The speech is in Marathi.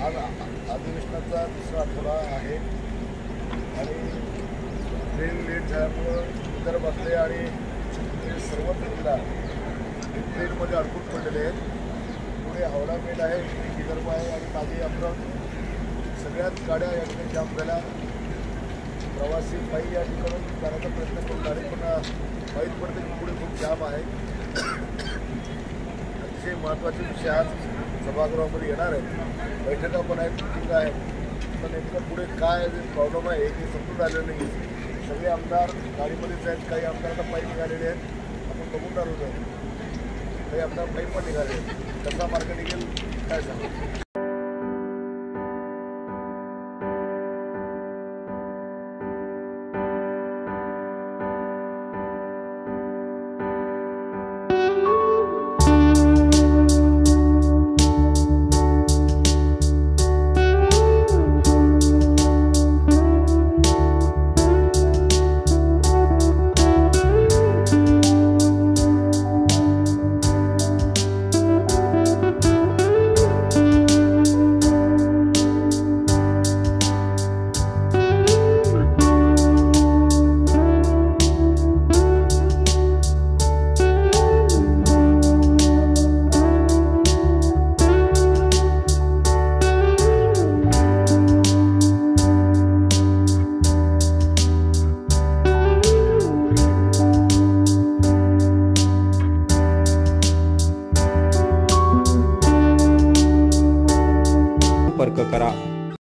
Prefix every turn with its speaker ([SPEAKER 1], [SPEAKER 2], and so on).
[SPEAKER 1] आज अधिवेशनाचा दुसरा आठवडा आहे आणि ट्रेन लेट झाल्यामुळं विदर्भातले आणि सर्वच जिल्हा ट्रेनमध्ये अडकून पडलेले आहेत. पुढे हावडा मेल आहे, विदर्भ आहे आणि माझी अमरावती सगळ्याच गाड्या या ठिकाणी जाम झाल्या. प्रवासी पायी या ठिकाणून जाण्याचा प्रयत्न करून आले, पण माहीत पडते की पुढे खूप जाम आहे. अतिशय महत्त्वाचे विषय आज सभागृहामध्ये येणार आहेत, बैठका पण आहेत, मिटिंग आहेत, पण नेमकं पुढे काय प्रॉब्लेम आहे हे समजून आलेलं नाही. सगळे आमदार गाडीमध्येच आहेत, काही आमदार आता पायी निघालेले आहेत, आपण बघून राहिलो आहे. काही आमदार पायी पण निघाले आहेत. कसा मार्ग निघेल काय सांगा.
[SPEAKER 2] संपर्क करा.